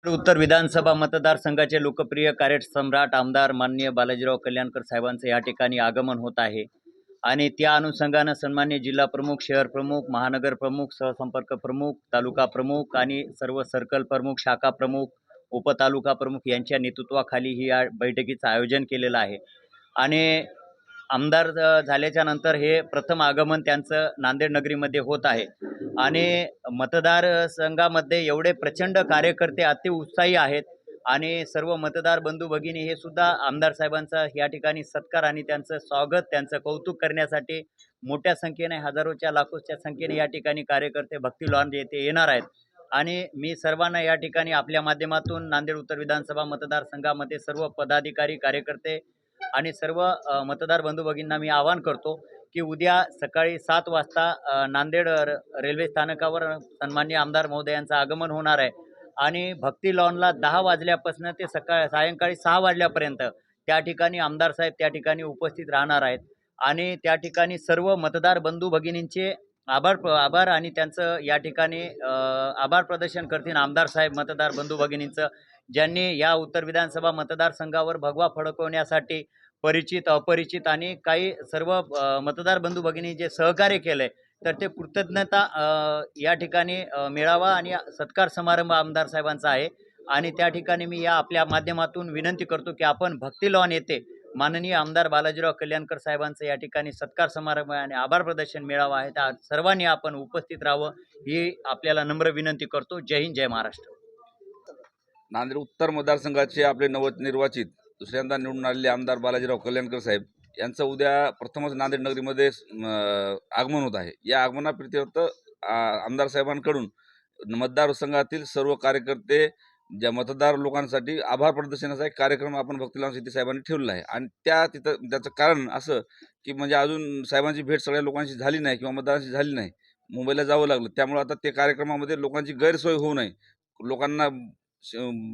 उत्तर विधानसभा मतदारसंघाचे लोकप्रिय कार्यसम्राट आमदार माननीय बालाजीराव कल्याणकर साहेबांचं या ठिकाणी आगमन होत आहे आणि त्या अनुषंगानं सन्माननीय जिल्हा प्रमुख, शहर प्रमुख, महानगर प्रमुख, सहसंपर्क प्रमुख, तालुका प्रमुख आणि सर्व सर्कल प्रमुख, शाखा प्रमुख, उपतालुका प्रमुख यांच्या नेतृत्वाखाली ही या बैठकीचं आयोजन केलेलं आहे आणि आमदार झाल्याच्या नंतर हे प्रथम आगमन त्यांचं नांदेड नगरीमध्ये होत आहे आणि मतदारसंघामध्ये एवढे प्रचंड कार्यकर्ते अति उत्साही आहेत आणि सर्व मतदार बंधू भगिनी हे सुद्धा आमदार साहेबांचा या ठिकाणी सत्कार आणि त्यांचं स्वागत, त्यांचं कौतुक करण्यासाठी मोठ्या संख्येने, हजारोच्या लाखोच्या संख्येने या ठिकाणी कार्यकर्ते भक्ती लॉन्ज येथे येणार आहेत. आणि मी सर्वांना या ठिकाणी आपल्या माध्यमातून नांदेड उत्तर विधानसभा मतदारसंघामध्ये सर्व पदाधिकारी, कार्यकर्ते आणि सर्व मतदार बंधू भगिनींना मी आवाहन करतो की उद्या सकाळी 7 वाजता नांदेड रेल्वे स्थानकावर सन्माननीय आमदार महोदयांचं आगमन होणार आहे आणि भक्ती लॉनला 10 वाजल्यापासून ते सायंकाळी 6 वाजल्यापर्यंत त्या ठिकाणी आमदार साहेब त्या ठिकाणी उपस्थित राहणार आहेत आणि त्या ठिकाणी सर्व मतदार बंधू भगिनींचे आभार आणि त्यांचं या ठिकाणी आभार प्रदर्शन करतील आमदार साहेब मतदार बंधू भगिनींचं, ज्यांनी या उत्तर विधानसभा मतदारसंघावर भगवा फडकवण्यासाठी परिचित, अपरिचित आणि काही सर्व मतदार बंधू भगिनी जे सहकार्य केले, तर ते कृतज्ञता या ठिकाणी मिळावा आणि सत्कार समारंभ आमदार साहेबांचा आहे आणि त्या ठिकाणी मी या आपल्या माध्यमातून विनंती करतो की आपण भक्ती लॉन येथे माननीय आमदार बालाजीराव कल्याणकर साहेबांचं या ठिकाणी सत्कार समारंभ आणि आभार प्रदर्शन मेळावा आहे, त्या सर्वांनी आपण उपस्थित राहावं ही आपल्याला नम्र विनंती करतो. जय हिंद, जय महाराष्ट्र. नांदेड उत्तर मतदारसंघाचे आपले नवनिर्वाचित दुसऱ्यांदा निवडून आलेले आमदार बालाजीराव कल्याणकर साहेब यांचं उद्या प्रथमच नांदेड नगरीमध्ये आगमन होत आहे. या आगमनाप्रीत्यर्थ आमदार साहेबांकडून मतदारसंघातील सर्व कार्यकर्ते, ज्या मतदार लोकांसाठी आभार प्रदर्शनाचा एक कार्यक्रम आपण भक्तीलाल शेट्टी साहेबांनी ठेवलेला आहे आणि त्याचं कारण असं की म्हणजे अजून साहेबांची भेट सगळ्या लोकांशी झाली नाही किंवा मतदारांशी झाली नाही, मुंबईला जावं लागलं, त्यामुळे आता ते कार्यक्रमामध्ये लोकांची गैरसोय होऊ नये, लोकांना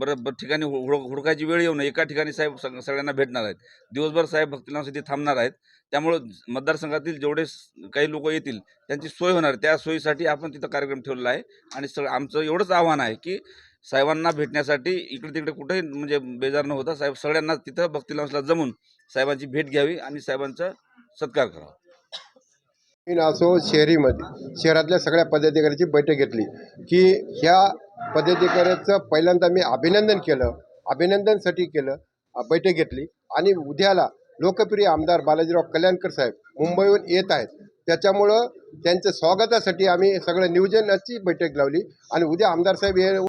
बरं ठिकाणी हुडकायची वेळ येऊ नये, एका ठिकाणी साहेब सगळ्यांना भेटणार आहेत. दिवसभर साहेब भक्तीलाल शेट्टी थांबणार आहेत, त्यामुळं मतदारसंघातील जेवढे काही लोक येतील त्यांची सोय होणार, त्या सोयीसाठी आपण तिथं कार्यक्रम ठेवलेला आहे आणि आमचं एवढंच आव्हान आहे की साहेबांना भेटण्यासाठी इकडे तिकडे कुठेही म्हणजे बेजार न होता साहेब सगळ्यांना तिथं भक्तीलालला जमून साहेबांची भेट घ्यावी आणि साहेबांचा सत्कार करावा. असो शहरीमध्ये शहरातल्या सगळ्या पदाधिकाऱ्यांची बैठक घेतली की ह्या पदाधिकाऱ्याचं पहिल्यांदा मी अभिनंदनसाठी केलं, बैठक घेतली आणि उद्याला लोकप्रिय आमदार बालाजीराव कल्याणकर साहेब मुंबईहून येत आहेत, त्याच्यामुळं त्यांच्या स्वागतासाठी आम्ही सगळं नियोजनाची बैठक लावली आणि उद्या आमदार साहेब हे